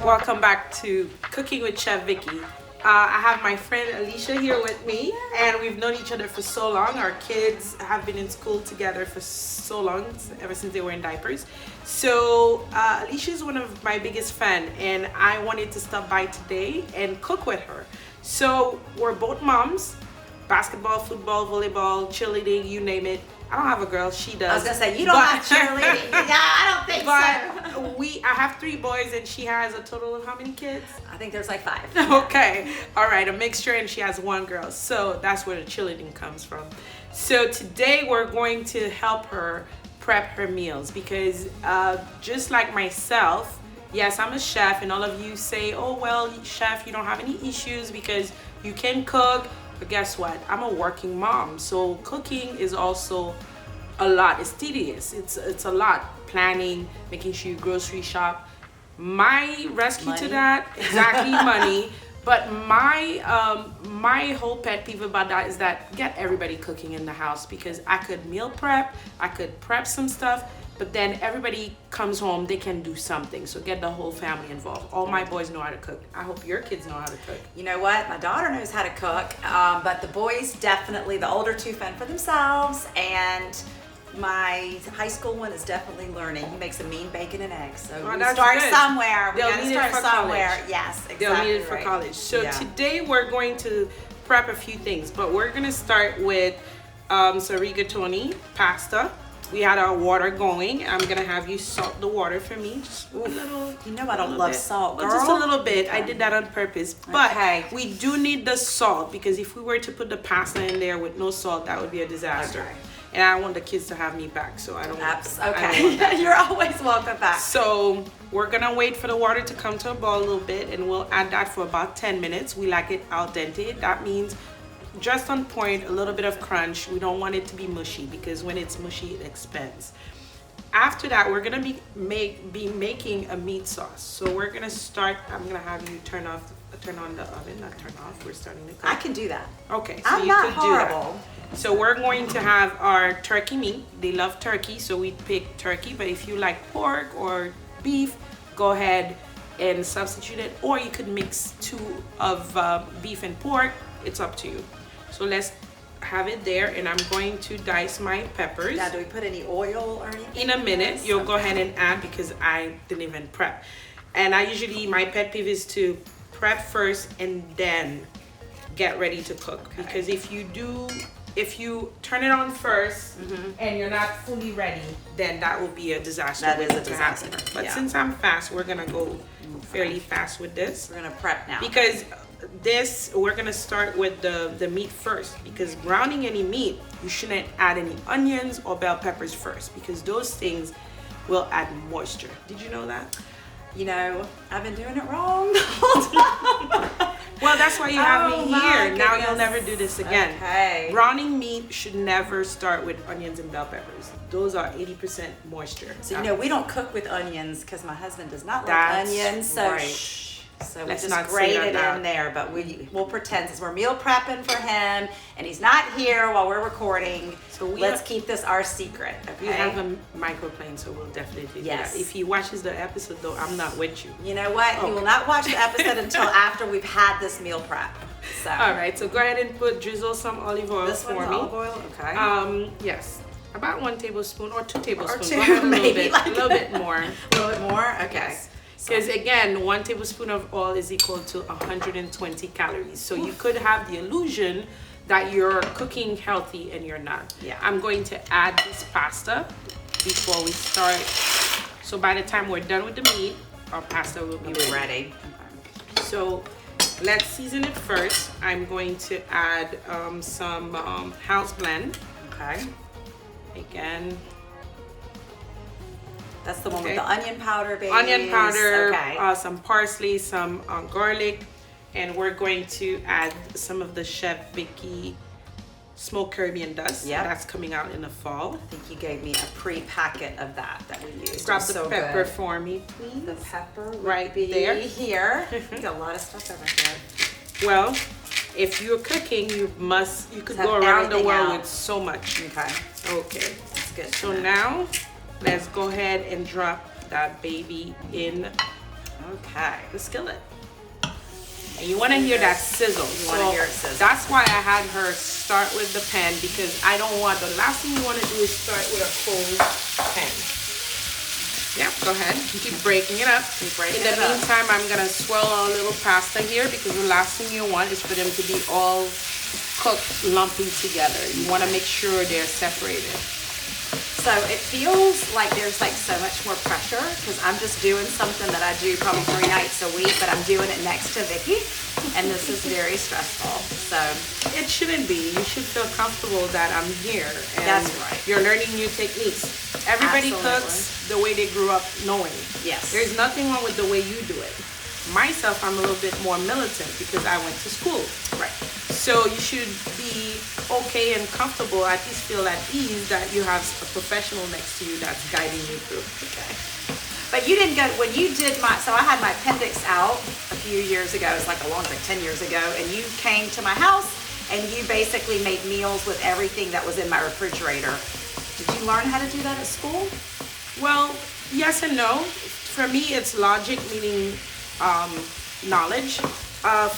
Welcome back to Cooking with Chef Vicky. I have my friend Alicia here with me, and we've known each other for so long. Our kids have been in school together for so long, ever since they were in diapers. So Alicia is one of my biggest fans, and I wanted to stop by today and cook with her. So we're both moms, basketball, football, volleyball, cheerleading, you name it. I don't have a girl, she does. I was gonna say, you don't have cheerleading. Yeah, I don't think so. I have 3 boys and she has a total of how many kids? I think there's like 5. Okay, all right, a mixture, and she has 1 girl. So that's where the cheerleading comes from. So today we're going to help her prep her meals because just like myself, yes, I'm a chef, and all of you say, oh, well, chef, you don't have any issues because you can cook. But guess what? I'm a working mom, so cooking is also a lot. It's tedious. It's a lot. Planning, making sure you grocery shop. My rescue to that, exactly, money. But my whole pet peeve about that is that get everybody cooking in the house, because I could meal prep, I could prep some stuff, but then everybody comes home, they can do something. So get the whole family involved. All my boys know how to cook. I hope your kids know how to cook. You know what? My daughter knows how to cook, but the boys definitely, the older 2 fend for themselves, and my high school one is definitely learning. He makes a mean bacon and eggs. So we start somewhere. We gotta start somewhere. College. Yes, exactly. They'll need it for college. So today we're going to prep a few things, but we're gonna start with some rigatoni pasta. We had our water going. I'm gonna have you salt the water for me. Just a little. You know I don't love salt, girl. Well, just a little bit. I did that on purpose. But we do need the salt, because if we were to put the pasta in there with no salt, that would be a disaster. Okay. And I want the kids to have me back, so I don't. Okay. You're always welcome back. So we're gonna wait for the water to come to a boil a little bit, and we'll add that for about 10 minutes. We like it al dente. That means just on point, a little bit of crunch. We don't want it to be mushy, because when it's mushy, it expands. After that, we're gonna be making a meat sauce. So we're gonna start. I'm gonna have you turn on the oven, not turn off. We're starting to cook. I can do that. Okay, so I'm you not could horrible. do that. So we're going to have our turkey meat. They love turkey, so we pick turkey. But if you like pork or beef, go ahead and substitute it. Or you could mix 2 of beef and pork. It's up to you. So let's have it there, and I'm going to dice my peppers. Now, do we put any oil or anything? In a minute, you'll go ahead and add, because I didn't even prep. And my pet peeve is to prep first and then get ready to cook. Okay. Because if you turn it on first and you're not fully ready, then that will be a disaster. That is a disaster. But since I'm fast, we're gonna go fairly fast with this. We're gonna prep now. Because we're gonna start with the meat first, because browning any meat, you shouldn't add any onions or bell peppers first, because those things will add moisture. Did you know that? You know, I've been doing it wrong the whole time. Well, that's why you have me here. Goodness. Now you'll never do this again. Okay. Browning meat should never start with onions and bell peppers. Those are 80% moisture. So, you know, we don't cook with onions because my husband does not like onions. So, right. So we Let's just not grate say it that in there, but we'll pretend, since we're meal prepping for him and he's not here while we're recording, so let's keep this our secret, okay? We have a microplane, so we'll definitely do that. If he watches the episode, though, I'm not with you. You know what? He will not watch the episode until after we've had this meal prep. So. All right, so go ahead and drizzle some olive oil for me. Olive oil, okay. Yes, about 1 tablespoon or 2 tablespoons. Or 2, maybe. A little bit more. A little bit more? Okay. Yes. Because again, 1 tablespoon of oil is equal to 120 calories. So you could have the illusion that you're cooking healthy and you're not. Yeah. I'm going to add this pasta before we start. So by the time we're done with the meat, our pasta will be ready. Okay. So let's season it first. I'm going to add some house blend. Okay. Again. That's the one with the onion powder base. Onion powder, okay. Some parsley, some garlic, and we're going to add some of the Chef Vicky smoked Caribbean dust. Yeah, that's coming out in the fall. I think you gave me a pre-packet of that we used. Grab the pepper for me, please. The pepper right there. Here. You got a lot of stuff over here. Well, if you're cooking, you could go around the world with so much. Okay. Okay. That's good. So now, let's go ahead and drop that baby in Okay. the skillet. And you want to hear that sizzle. You want to hear it sizzle. That's why I had her start with the pan, because I don't want, the last thing you want to do is start with a cold pan. Yeah, go ahead. Keep breaking it up. In the meantime, I'm going to swirl a little pasta here, because the last thing you want is for them to be all cooked, lumpy together. You want to make sure they're separated. So it feels like there's like so much more pressure, because I'm just doing something that I do probably 3 nights a week, but I'm doing it next to Vicky, and this is very stressful. So it shouldn't be. You should feel comfortable that I'm here. And that's right. You're learning new techniques. Everybody cooks the way they grew up knowing. Yes. There's nothing wrong with the way you do it. Myself, I'm a little bit more militant because I went to school. Right. So you should be okay and comfortable, at least feel at ease that you have a professional next to you that's guiding you through. Okay. But you didn't go, when you did so I had my appendix out a few years ago, it was like 10 years ago, and you came to my house and you basically made meals with everything that was in my refrigerator. Did you learn how to do that at school? Well, yes and no. For me, it's logic, meaning knowledge.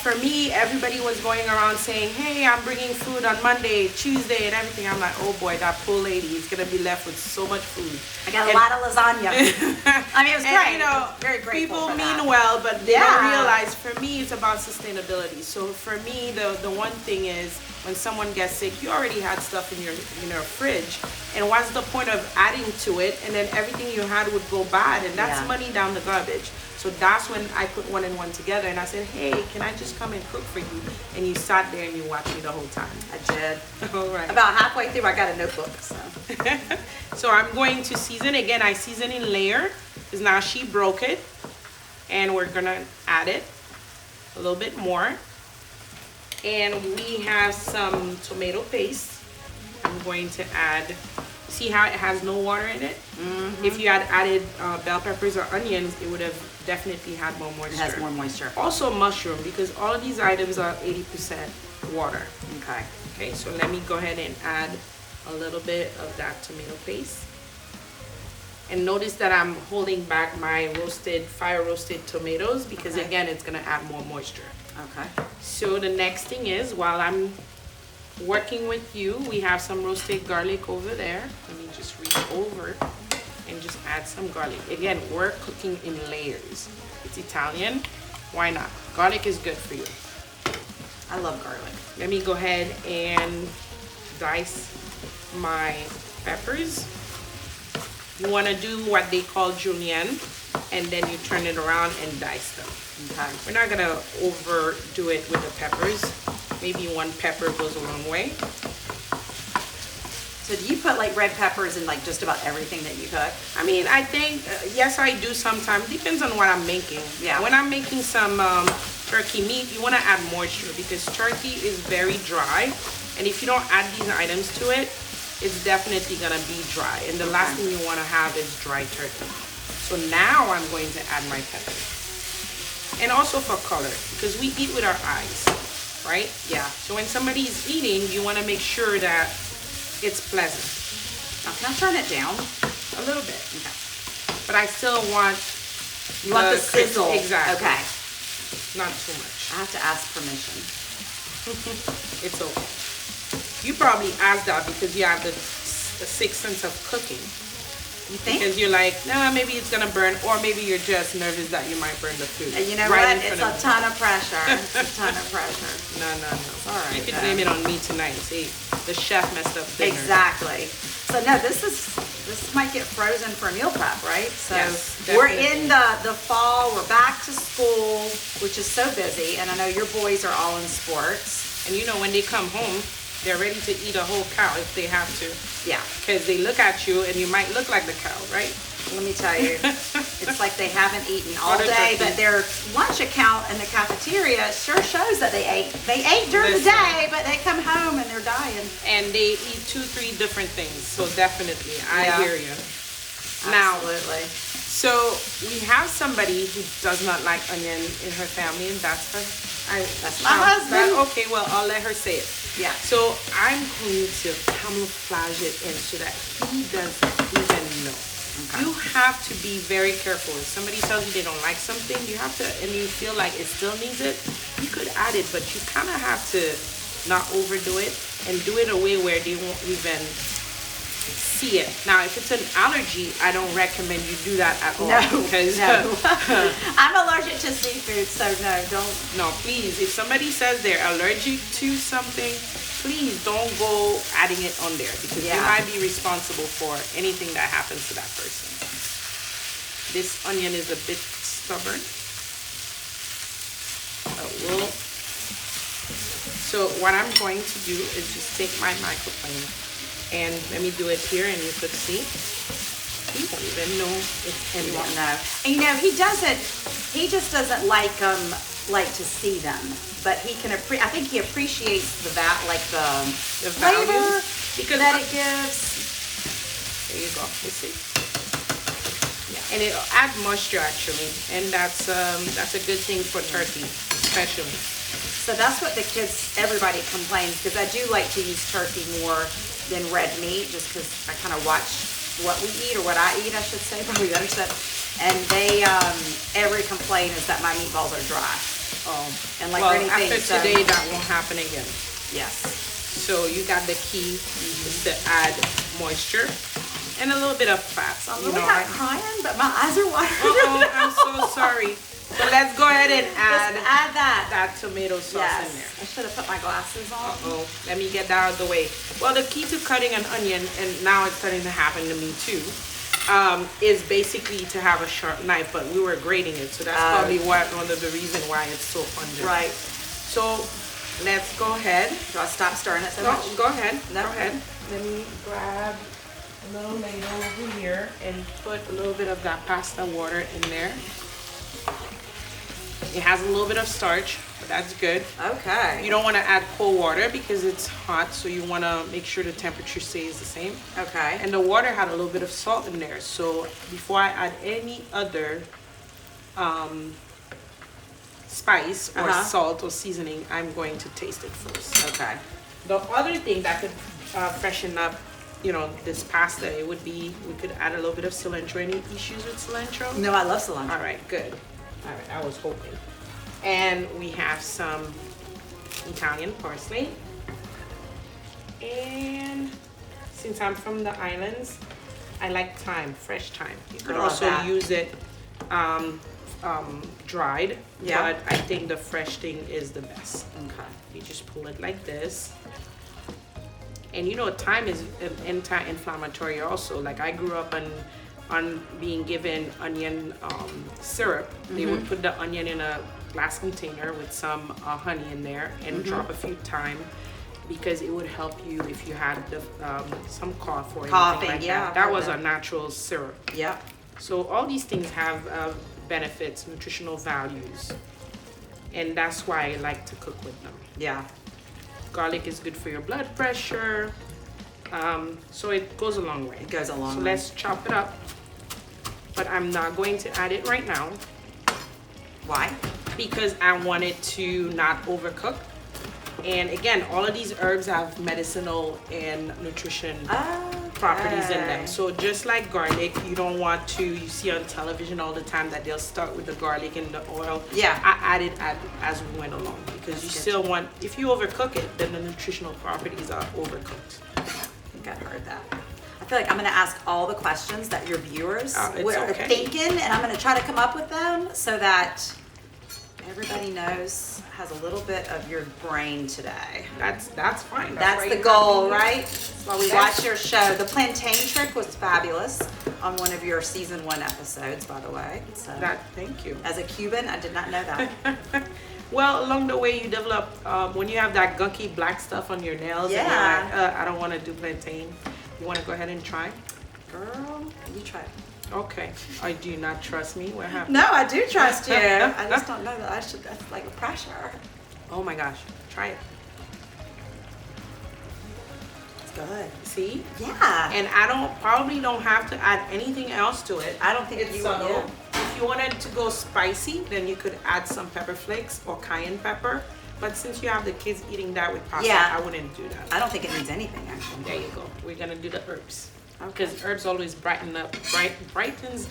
For me, everybody was going around saying, hey, I'm bringing food on Monday, Tuesday, and everything. I'm like, oh boy, that poor lady is going to be left with so much food. I got a lot of lasagna. I mean, it was great. You know, very grateful people for mean that. Well, but they don't realize, for me, it's about sustainability. So for me, the one thing is, when someone gets sick, you already had stuff in your fridge. And what's the point of adding to it? And then everything you had would go bad. And that's money down the garbage. So that's when I put one and one together. And I said, hey, can I just come and cook for you? And you sat there and you watched me the whole time. I did. All right. About halfway through, I got a notebook. So I'm going to season. Again, I season in layer. Because now she broke it. And we're going to add it a little bit more. And we have some tomato paste. I'm going to add, see how it has no water in it? Mm-hmm. If you had added bell peppers or onions, it would have definitely had more moisture. It has more moisture. Also mushroom, because all of these items are 80% water. Okay. Okay, so let me go ahead and add a little bit of that tomato paste. And notice that I'm holding back my fire roasted tomatoes, because again, it's gonna add more moisture. Okay. So the next thing is, while I'm working with you, we have some roasted garlic over there. Let me just reach over and just add some garlic. Again, we're cooking in layers. It's Italian. Why not? Garlic is good for you. I love garlic. Let me go ahead and dice my peppers. You want to do what they call julienne, and then you turn it around and dice them. Okay. We're not gonna overdo it with the peppers. Maybe one pepper goes a long way. So do you put like red peppers in like just about everything that you cook? I mean, I think, yes, I do sometimes. Depends on what I'm making. Yeah. When I'm making some turkey meat, you want to add moisture, because turkey is very dry. And if you don't add these items to it, it's definitely gonna be dry. And the last thing you want to have is dry turkey. So now I'm going to add my peppers. And also for color, because we eat with our eyes, right? Yeah. So when somebody is eating, you want to make sure that it's pleasant. Now, can I turn it down? A little bit. Okay. But I still want the sizzle. Exactly. Okay. Not too much. I have to ask permission. It's okay. You probably asked that because you have the sixth sense of cooking. You think? Because you're like, nah, maybe it's gonna burn, or maybe you're just nervous that you might burn the food. And you know what? It's a ton of pressure. It's a ton of pressure. No. It's all right. You can blame it on me tonight. See, the chef messed up dinner. Exactly. So no, this might get frozen for meal prep, right? So yes, we're in the fall. We're back to school, which is so busy, and I know your boys are all in sports. And you know, when they come home, they're ready to eat a whole cow if they have to. Yeah. Because they look at you and you might look like the cow, right? Let me tell you, it's like they haven't eaten all day, but their lunch account in the cafeteria sure shows that they ate. They ate during the day, but they come home and they're dying. And they eat 2-3 different things. So definitely, I hear you. Absolutely. So we have somebody who does not like onion in her family, and that's my husband. Okay, well, I'll let her say it. Yeah. So I'm going to camouflage it in so that he doesn't even know. Okay. You have to be very careful. If somebody tells you they don't like something, you have to, and you feel like it still needs it, you could add it, but you kind of have to not overdo it and do it a way where they won't even see it. Now, if it's an allergy, I don't recommend you do that at all. No, because no. I'm allergic to seafood, so no, don't. no, please. If somebody says they're allergic to something, please don't go adding it on there because you might be responsible for anything that happens to that person. This onion is a bit stubborn. So what I'm going to do is just take my microplane and let me do it here, and you could see. He won't even know it's in there. Won't know. And he just doesn't like to see them, but he can I think he appreciates the flavor value because that it gives. There you go. You see. Yeah. And it'll add moisture actually, and that's a good thing for turkey, especially. So that's what everybody complains, because I do like to use turkey more than red meat, just because I kind of watch what we eat, or what I eat, I should say, probably better said. And they, every complaint is that my meatballs are dry. Oh, and like anything, after today, that won't happen again. Yes. So you got the key is to add moisture and a little bit of fat. So I'm really not crying, but my eyes are watering. Oh, I'm so sorry. So let's go ahead and add that tomato sauce in there. I should have put my glasses on. Uh-oh. Let me get that out of the way. Well, the key to cutting an onion, and now it's starting to happen to me too, is basically to have a sharp knife, but we were grating it, so that's probably one of the reasons why it's so pungent. Right. So let's go ahead. Do I stop stirring it so much? Go ahead. No. Go ahead. Let me grab a little ladle over here and put a little bit of that pasta water in there. It has a little bit of starch, but that's good. Okay. You don't want to add cold water because it's hot, so you want to make sure the temperature stays the same. Okay. And the water had a little bit of salt in there, so before I add any other spice or salt or seasoning, I'm going to taste it first. Okay. The other thing that could freshen up, this pasta, it would be, we could add a little bit of cilantro. Any issues with cilantro? No, I love cilantro. All right, good. All right, I was hoping. And we have some Italian parsley. And since I'm from the islands, I like thyme, fresh thyme. You could also use it dried, but I think the fresh thing is the best. Okay. You just pull it like this. And thyme is anti-inflammatory also. Like I grew up on being given onion syrup. They would put the onion in a glass container with some honey in there and drop a few thyme, because it would help you if you had some cough or anything like that. That was a natural syrup. Yeah. So all these things have benefits, nutritional values, and that's why I like to cook with them. Yeah. Garlic is good for your blood pressure. So it goes a long way. It goes a long way. So let's chop it up. But I'm not going to add it right now. Why? Because I want it to not overcook. And again, all of these herbs have medicinal and nutrition properties in them. So just like garlic, you don't want to, you see on television all the time that they'll start with the garlic and the oil. Yeah. I add it as we went along, because you still want, if you overcook it, then the nutritional properties are overcooked. I think I've heard that. I feel like I'm going to ask all the questions that your viewers are thinking, and I'm going to try to come up with them so that everybody knows, has a little bit of your brain today. That's fine. That's the goal, right? While we watch your show. The plantain trick was fabulous on one of your season 1 episodes, by the way. So, thank you. As a Cuban, I did not know that. Well, along the way you develop, when you have that gunky black stuff on your nails, and you're like, I don't want to do plantain. You want to go ahead and try? Girl, you try it. Okay. I do not trust me. What happened? No, I do trust you. I just don't know that I should. That's like a pressure. Oh my gosh. Try it. It's good. See? Yeah. And I probably don't have to add anything else to it. I don't think it's subtle. Yeah. If you wanted to go spicy, then you could add some pepper flakes or cayenne pepper. But since you have the kids eating that with pasta, I wouldn't do that. I don't think it needs anything, actually. There you go. We're going to do the herbs. because herbs always brightens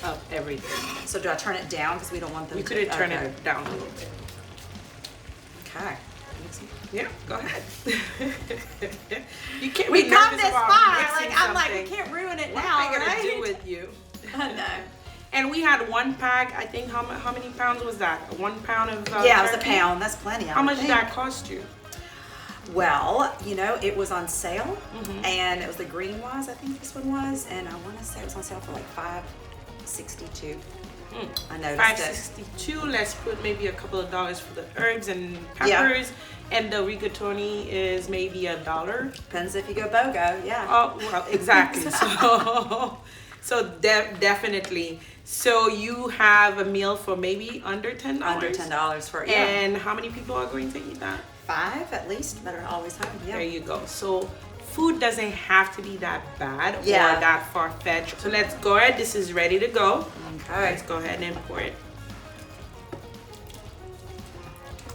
up everything. So do I turn it down because we don't want them You to? could turn it down a little bit. Okay. Yeah, go ahead. You can't. We be come nervous this about far. mixing I'm like, we something. can't ruin it What now, am I gonna right? do with you? I know. And we had 1 pack. I think how many pounds was that? 1 pound of Yeah, it was a turkey? pound. That's plenty. How much did that cost you? Well, you know, it was on sale, and it was the green ones. I think this one was, and I want to say it was on sale for like $5.62. I noticed $5.62. Let's put maybe a couple of dollars for the herbs and peppers, and the rigatoni is maybe $1. Depends if you go BOGO. Yeah. Oh well, exactly. So definitely. So you have a meal for maybe under $10. Under $10 for And how many people are going to eat that? 5 at least that are always home. Yeah. There you go. So food doesn't have to be that bad or Yeah. that far-fetched. So let's go ahead. This is ready to go. Okay. Let's go ahead and pour it.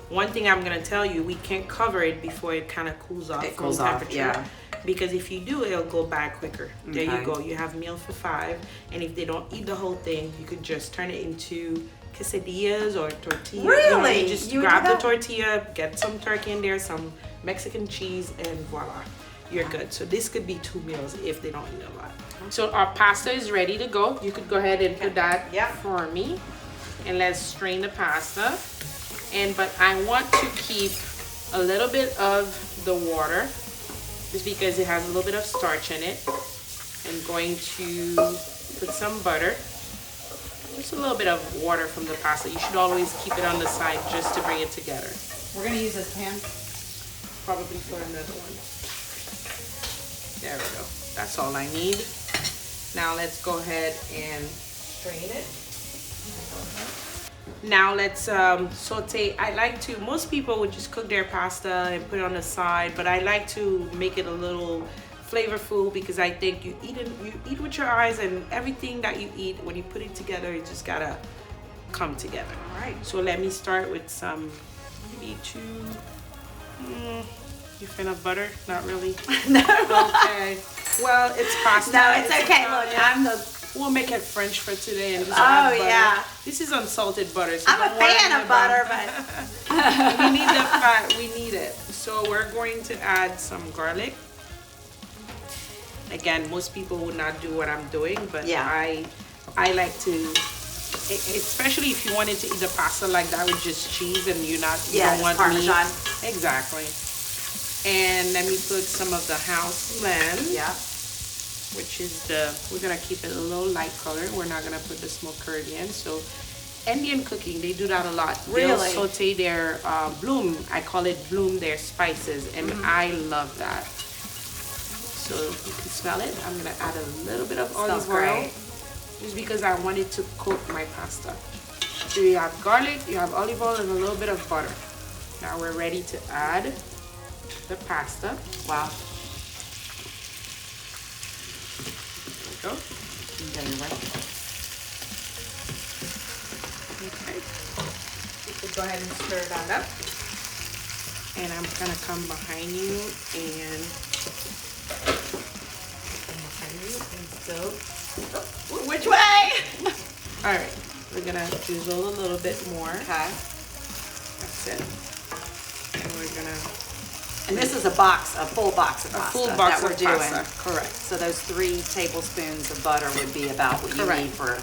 One thing I'm gonna tell you, we can't cover it before it kind of cools off It from cools off, temperature. yeah. Because if you do, it'll go bad quicker. There you Okay. go. You have meal for 5, and if they don't eat the whole thing, you could just turn it into quesadillas or tortillas. Really? You just You would grab do the that? tortilla, get some turkey in there, some Mexican cheese, and voila, you're good. So this could be 2 meals if they don't eat a lot. So our pasta is ready to go. You could go ahead and put that for me, and let's strain the pasta. But I want to keep a little bit of the water, just because it has a little bit of starch in it. I'm going to put some butter. Just a little bit of water from the pasta. You should always keep it on the side just to bring it together. We're gonna use this pan. Probably for another one. There we go. That's all I need. Now let's go ahead and strain it. Now let's saute. I like to, most people would just cook their pasta and put it on the side, but I like to make it a little flavorful, because I think you eat with your eyes, and everything that you eat, when you put it together, it just gotta come together. All right. So let me start with some, maybe 2. You fan of butter? Not really. No. Okay. Well, it's pasta. No, it's okay. Italian. Look, I'm the. We'll make it French for today and just add butter. Yeah. This is unsalted butter. So I'm a don't worry fan of about butter, it. but We need the fat. We need it. So we're going to add some garlic. Again, most people would not do what I'm doing, but Yeah. I like to, especially if you wanted to eat the pasta like that with just cheese, and you don't want Parmesan. meat. Exactly. And let me put some of the house lamb. Yeah. Which is we're gonna keep it a little light color. We're not gonna put the smoked curry in. So Indian cooking, they do that a lot. Really? They'll saute their bloom. I call it bloom, their spices, and I love that. So you can smell it. I'm gonna add a little bit of olive oil, great. just because I want it to coat my pasta. So you have garlic, you have olive oil, and a little bit of butter. Now we're ready to add the pasta. Wow. Go. Okay. Okay. You can go ahead and stir that up. And I'm gonna come behind you and so. Which way? All right. We're gonna drizzle a little bit more. Okay. That's it. And we're gonna. And this is a full box of pasta full box that we're of doing. pasta, correct. So those 3 tablespoons of butter would be about what you Correct. need for.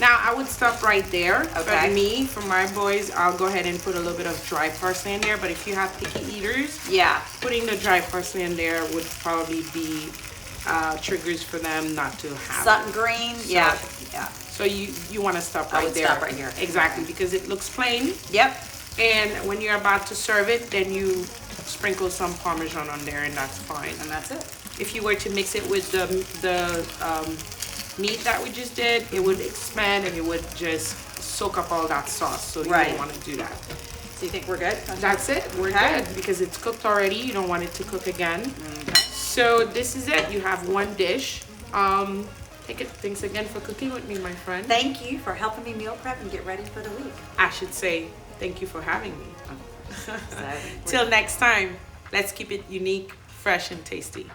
Now I would stop right there. Okay. For me, for my boys, I'll go ahead and put a little bit of dry parsley in there. But if you have picky eaters, Yeah. putting the dry parsley in there would probably be triggers for them not to have. Sutton green. Yeah. Yeah. So you want to stop I right would there. stop right here. Exactly, because it looks plain. Yep. And when you're about to serve it, then you sprinkle some Parmesan on there, and that's fine. And that's it. If you were to mix it with the meat that we just did, it would expand and it would just soak up all that sauce. So you Right. don't want to do that. So you think we're good? That's it. We're Okay. good, because it's cooked already. You don't want it to cook again. Okay. So this is it. You have one dish. Thanks again for cooking with me, my friend. Thank you for helping me meal prep and get ready for the week. I should say thank you for having me. So, Till next time, let's keep it unique, fresh, and tasty.